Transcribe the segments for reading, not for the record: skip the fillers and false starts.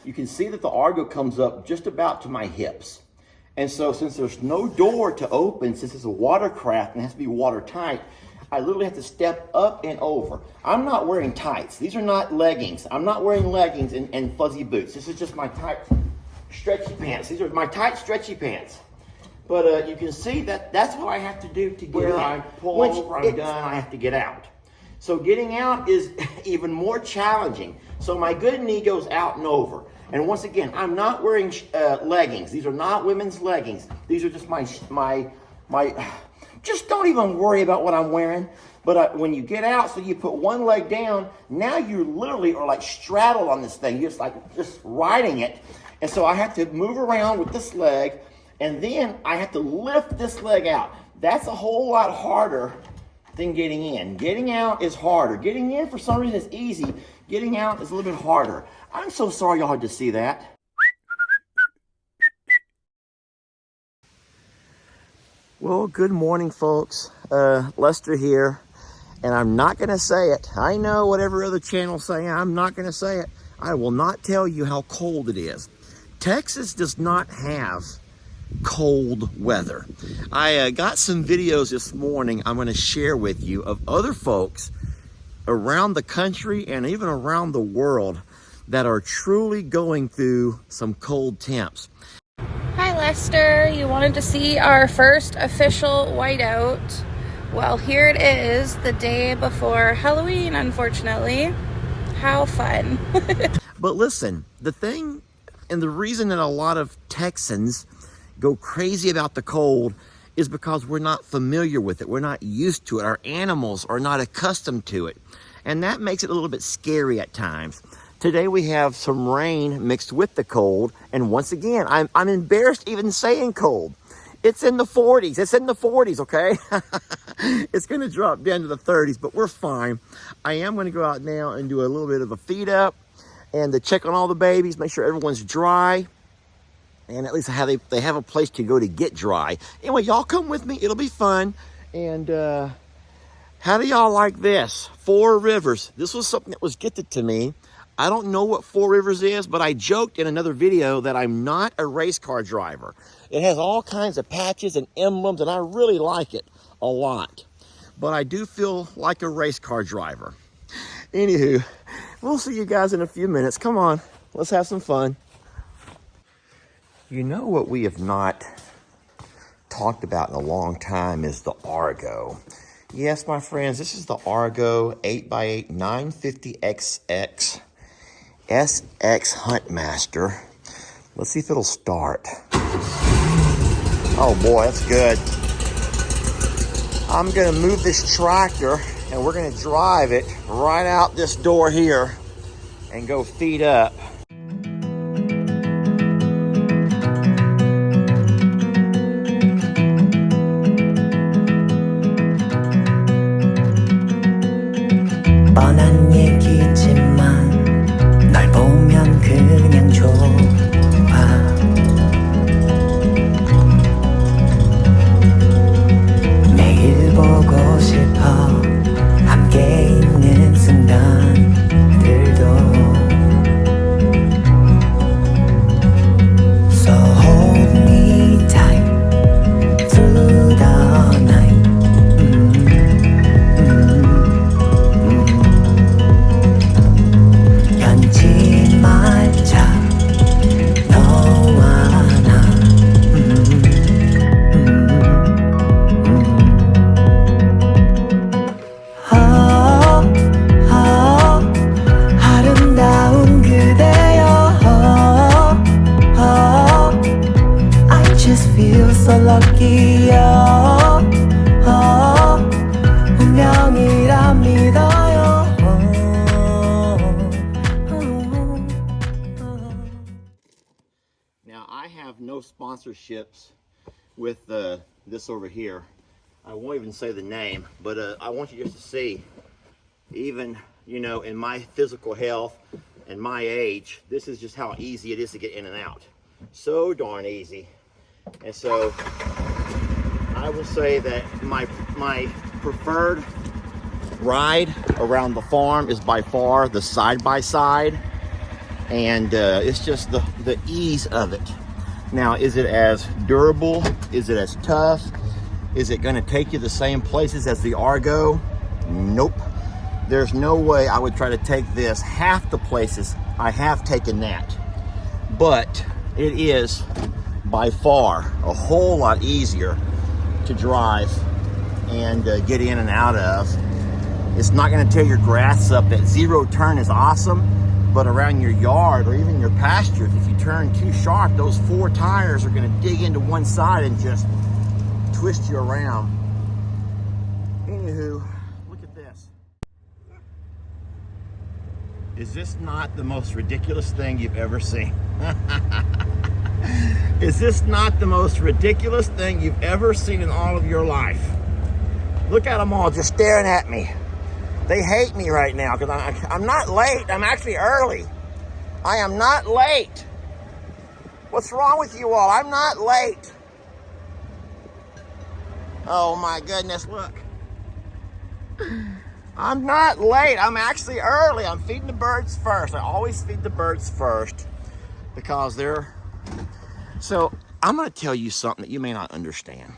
you can see that the Argo comes up just about to my hips. And so since there's no door to open, since it's a watercraft and it has to be watertight, I literally have to step up and over. I'm not wearing tights. These are not leggings. I'm not wearing leggings and fuzzy boots. This is just my tight, stretchy pants. These are my tight, stretchy pants. But you can see that that's what I have to do to get in. I pull over, I'm done, I have to get out. So getting out is even more challenging. So my good knee goes out and over. And once again, I'm not wearing leggings. These are not women's leggings. These are just my just don't even worry about what I'm wearing. But when you get out, so you put one leg down, now you literally are like straddled on this thing. You're just riding it. And so I have to move around with this leg, and then I have to lift this leg out. That's a whole lot harder than getting in. Getting out is harder. Getting in, for some reason, is easy. Getting out is a little bit harder. I'm so sorry y'all had to see that. Well, good morning, folks. Lester here, and I'm not going to say it. I know what every other channel saying. I'm not going to say it. I will not tell you how cold it is. Texas does not have cold weather. I got some videos this morning I'm going to share with you of other folks around the country and even around the world that are truly going through some cold temps. Hi Lester, you wanted to see our first official whiteout. Well, here it is, the day before Halloween, unfortunately. How fun. But listen, the thing and the reason that a lot of Texans go crazy about the cold is because we're not familiar with it. We're not used to it. Our animals are not accustomed to it. And that makes it a little bit scary at times. Today we have some rain mixed with the cold, and once again, I'm embarrassed even saying cold. It's in the 40s. It's in the 40s, okay? It's going to drop down to the 30s, but we're fine. I am going to go out now and do a little bit of a feed up and to check on all the babies, make sure everyone's dry, and at least they have a place to go to get dry. Anyway, y'all come with me. It'll be fun. And how do y'all like this? Four Rivers. This was something that was gifted to me. I don't know what Four Rivers is, but I joked in another video that I'm not a race car driver. It has all kinds of patches and emblems, and I really like it a lot. But I do feel like a race car driver. Anywho, we'll see you guys in a few minutes. Come on, let's have some fun. You know what we have not talked about in a long time is the Argo. Yes, my friends, this is the Argo 8x8 950XX SX Huntmaster. Let's see if it'll start. Oh boy, that's good. I'm gonna move this tractor and we're gonna drive it right out this door here and go feed up. 뻔한 얘기지만 널 보면 그냥 좋아. 매일 보고 싶어 함께 있는 순간들도. So hold me tight through the night. Now I have no sponsorships with this over here. I won't even say the name, but I want you just to see, even, you know, in my physical health and my age, this is just how easy it is to get in and out. So darn easy. And so I will say that my preferred ride around the farm is by far the side-by-side. And it's just the ease of it. Now, is it as durable? Is it as tough? Is it going to take you the same places as the Argo? Nope. There's no way I would try to take this half the places I have taken that. But it is by far a whole lot easier to drive and get in and out of. It's not going to tear your grass up. That zero turn is awesome, but around your yard or even your pastures, if you turn too sharp, those four tires are going to dig into one side and just twist you around. Anywho, look at this. Is this not the most ridiculous thing you've ever seen? Is this not the most ridiculous thing you've ever seen in all of your life? Look at them all just staring at me. They hate me right now because I'm not late. I'm actually early. I am not late. What's wrong with you all? I'm not late. Oh my goodness, look. I'm not late. I'm actually early. I'm feeding the birds first. I always feed the birds first because they're... So I'm going to tell you something that you may not understand.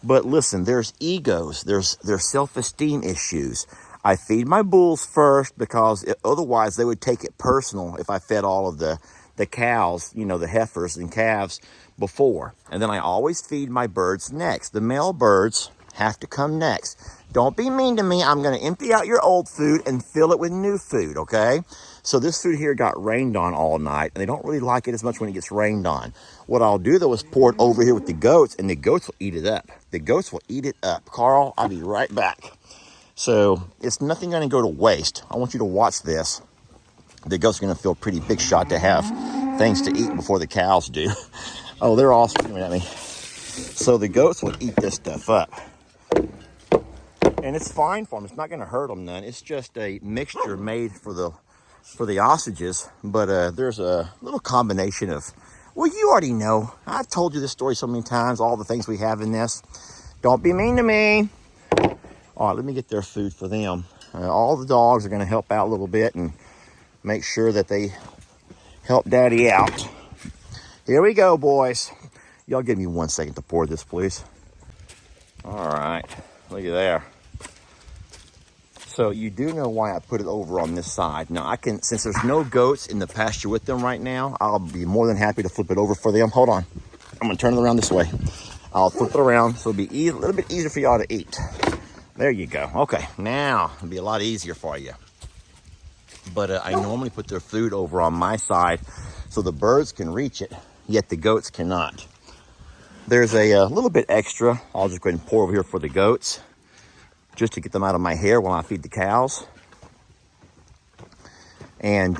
But listen, there's egos. There's self-esteem issues. I feed my bulls first because otherwise they would take it personal if I fed all of the cows, you know, the heifers and calves before. And then I always feed my birds next. The male birds have to come next. Don't be mean to me. I'm going to empty out your old food and fill it with new food, okay? So this food here got rained on all night, and they don't really like it as much when it gets rained on. What I'll do, though, is pour it over here with the goats, and the goats will eat it up. The goats will eat it up. Carl, I'll be right back. So it's nothing going to go to waste. I want you to watch this. The goats are going to feel pretty big shot to have things to eat before the cows do. Oh, they're all screaming at me. So the goats will eat this stuff up. And it's fine for them. It's not going to hurt them none. It's just a mixture made for the ostriches. But there's a little combination of, well, you already know. I've told you this story so many times, all the things we have in this. Don't be mean to me. All right, let me get their food for them. All the dogs are going to help out a little bit and make sure that they help Daddy out. Here we go, boys. Y'all give me 1 second to pour this, please. All right, look at there. So you do know why I put it over on this side. Now I can, since there's no goats in the pasture with them right now, I'll be more than happy to flip it over for them. Hold on, I'm gonna turn it around this way. I'll flip it around so it'll be a little bit easier for y'all to eat. There you go. Okay, now it'll be a lot easier for you. But I normally put their food over on my side so the birds can reach it, yet the goats cannot. There's a little bit extra. I'll just go ahead and pour over here for the goats, just to get them out of my hair while I feed the cows. And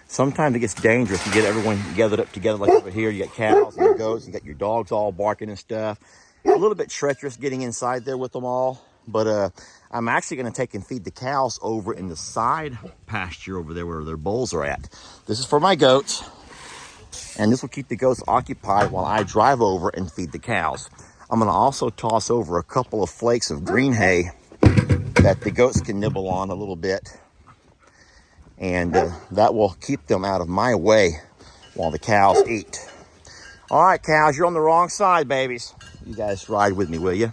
sometimes it gets dangerous. You get everyone gathered up together like over here. You got cows and your goats. You got your dogs all barking and stuff. A little bit treacherous getting inside there with them all. But I'm actually going to take and feed the cows over in the side pasture over there where their bulls are at. This is for my goats. And this will keep the goats occupied while I drive over and feed the cows. I'm going to also toss over a couple of flakes of green hay that the goats can nibble on a little bit. And that will keep them out of my way while the cows eat. All right, cows, you're on the wrong side, babies. You guys ride with me, will you?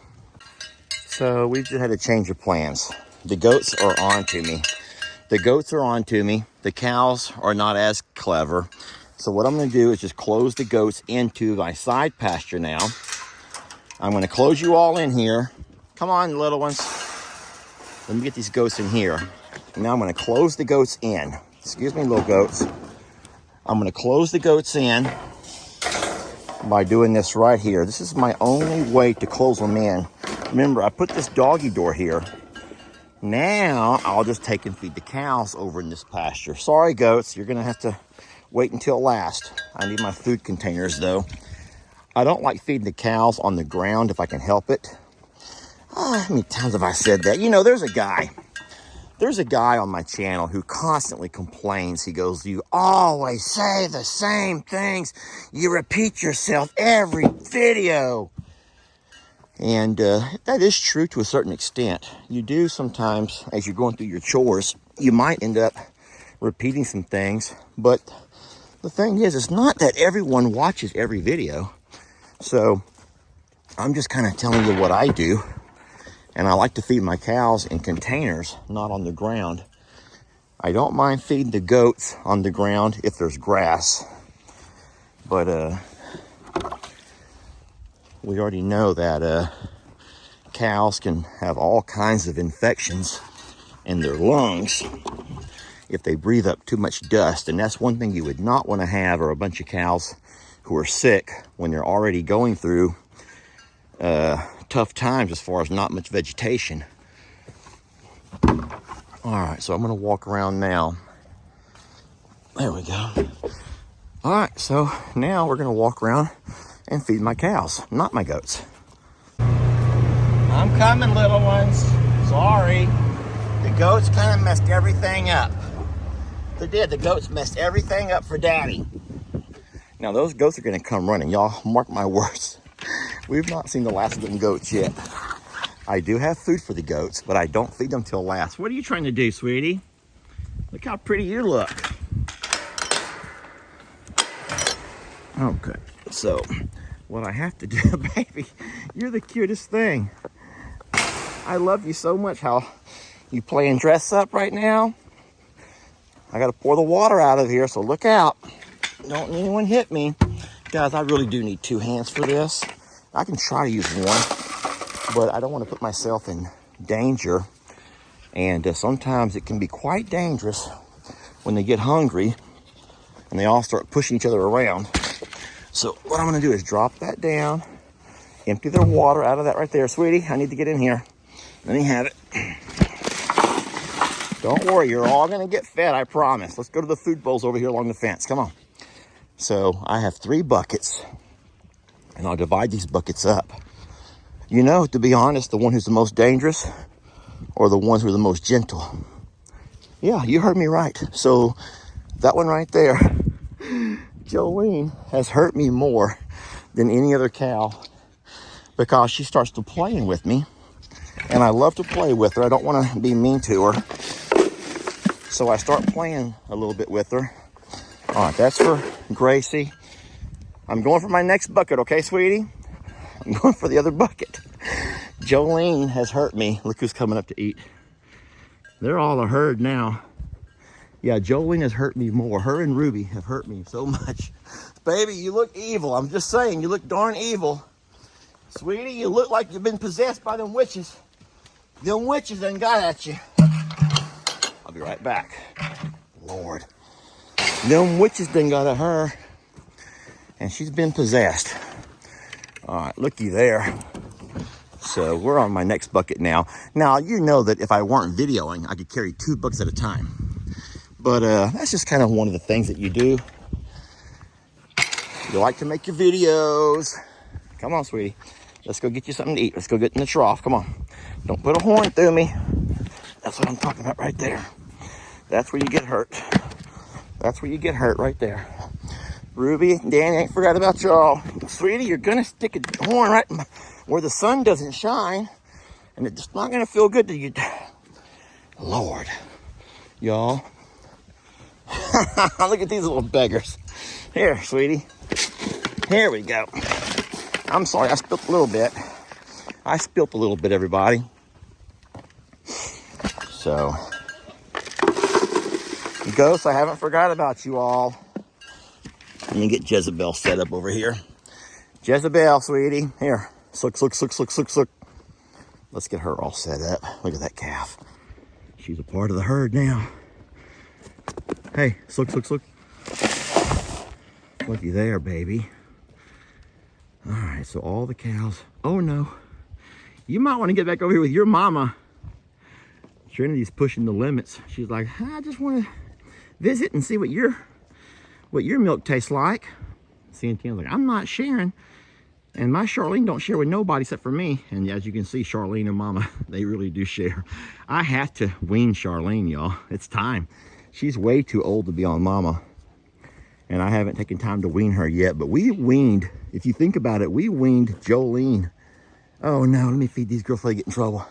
So we just had a change of plans. The goats are on to me. The cows are not as clever. So what I'm going to do is just close the goats into my side pasture now. I'm going to close you all in here. Come on, little ones. Let me get these goats in here. Now I'm going to close the goats in. Excuse me, little goats. I'm going to close the goats in by doing this right here. This is my only way to close them in. Remember, I put this doggy door here. Now I'll just take and feed the cows over in this pasture. Sorry, goats. You're going to have to wait until last. I need my food containers, though. I don't like feeding the cows on the ground if I can help it. How many times have I said that? You know, there's a guy on my channel who constantly complains. He goes, you always say the same things. You repeat yourself every video. And that is true to a certain extent. You do sometimes, as you're going through your chores, you might end up repeating some things. But the thing is, it's not that everyone watches every video. So I'm just kind of telling you what I do. And I like to feed my cows in containers, not on the ground. I don't mind feeding the goats on the ground if there's grass. But we already know that cows can have all kinds of infections in their lungs if they breathe up too much dust. And that's one thing you would not want to have, are a bunch of cows who are sick when they're already going through tough times as far as not much vegetation. All right, so I'm gonna walk around now. There we go. All right, so now we're gonna walk around and feed my cows, not my goats. I'm coming, little ones. Sorry. The goats kind of messed everything up. They did. The goats messed everything up for Daddy. Now those goats are gonna come running. Y'all mark my words. We've not seen the last of them goats yet. I do have food for the goats, but I don't feed them till last. What are you trying to do, sweetie? Look how pretty you look. Okay, so what I have to do, baby, you're the cutest thing. I love you so much. How you playing dress up right now? I gotta pour the water out of here, so look out. Don't let anyone hit me. Guys, I really do need 2 hands for this. I can try to use one, but I don't want to put myself in danger. And sometimes it can be quite dangerous when they get hungry and they all start pushing each other around. So what I'm gonna do is drop that down, empty their water out of that right there. Sweetie, I need to get in here. Let me have it. Don't worry, you're all gonna get fed, I promise. Let's go to the food bowls over here along the fence, come on. So I have 3 buckets, and I'll divide these buckets up. You know, to be honest, the one who's the most dangerous or the ones who are the most gentle. Yeah, you heard me right. So that one right there, Jolene, has hurt me more than any other cow because she starts to playing with me, and I love to play with her. I don't want to be mean to her. So I start playing a little bit with her. All right, that's for Gracie. I'm going for my next bucket, okay, sweetie? I'm going for the other bucket. Jolene has hurt me. Look who's coming up to eat. They're all a herd now. Yeah, Jolene has hurt me more. Her and Ruby have hurt me so much. Baby, you look evil. I'm just saying, you look darn evil. Sweetie, you look like you've been possessed by them witches. Them witches done got at you. I'll be right back. Lord. Them witches done got at her, and she's been possessed. All right, looky there. So we're on my next bucket now. Now, you know that if I weren't videoing, I could carry 2 buckets at a time. But that's just kind of one of the things that you do. You like to make your videos. Come on, sweetie. Let's go get you something to eat. Let's go get in the trough. Come on. Don't put a horn through me. That's what I'm talking about right there. That's where you get hurt. That's where you get hurt right there. Ruby, Danny, I ain't forgot about y'all. Sweetie, you're gonna stick a horn right where the sun doesn't shine, and it's not gonna feel good to you. Lord, y'all. Look at these little beggars. Here, sweetie. Here we go. I'm sorry, I spilled a little bit. I spilled a little bit, everybody. So, ghosts, I haven't forgot about you all. Let me get Jezebel set up over here. Jezebel, sweetie. Here. Look. Let's get her all set up. Look at that calf. She's a part of the herd now. Hey, look. Looky there, baby. All right, so all the cows. Oh, no. You might want to get back over here with your mama. Trinity's pushing the limits. She's like, I just want to visit and see what your milk tastes like. Santina's like, I'm not sharing. And my Charlene don't share with nobody except for me. And as you can see, Charlene and Mama, they really do share. I have to wean Charlene, y'all. It's time. She's way too old to be on Mama. And I haven't taken time to wean her yet. But we weaned, if you think about it, we weaned Jolene. Oh no, let me feed these girls before they get in trouble.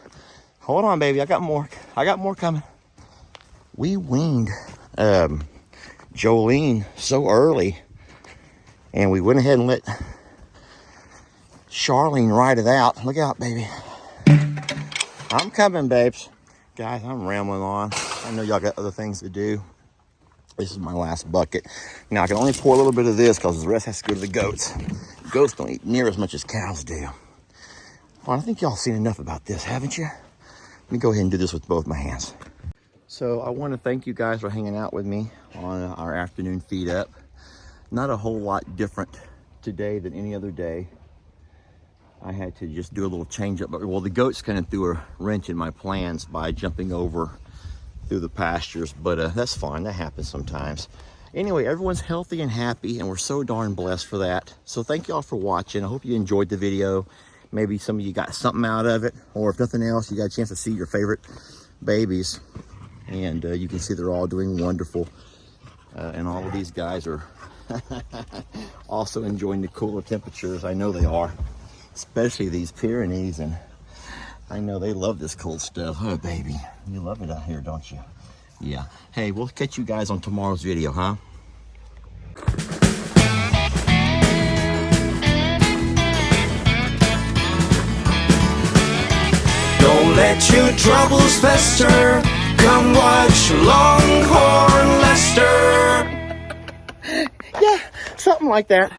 Hold on, baby, I got more. I got more coming. We weaned Jolene so early, and we went ahead and let Charlene ride it out. Look out, baby. I'm coming, babes. Guys, I'm rambling on. I know y'all got other things to do. This is my last bucket. Now, I can only pour a little bit of this because the rest has to go to the goats. Goats don't eat near as much as cows do. Well, I think y'all seen enough about this, haven't you? Let me go ahead and do this with both my hands. So I want to thank you guys for hanging out with me on our afternoon feed up. Not a whole lot different today than any other day. I had to just do a little change up. Well, the goats kind of threw a wrench in my plans by jumping over through the pastures, but that's fine. That happens sometimes. Anyway, everyone's healthy and happy, and we're so darn blessed for that. So thank y'all for watching. I hope you enjoyed the video. Maybe some of you got something out of it, or if nothing else, you got a chance to see your favorite babies. And you can see they're all doing wonderful. And all of these guys are also enjoying the cooler temperatures. I know they are, especially these Pyrenees. And I know they love this cold stuff. Oh, baby, you love it out here, don't you? Yeah. Hey, we'll catch you guys on tomorrow's video, huh? Don't let your troubles fester. Come watch Longhorn Lester. Yeah, something like that.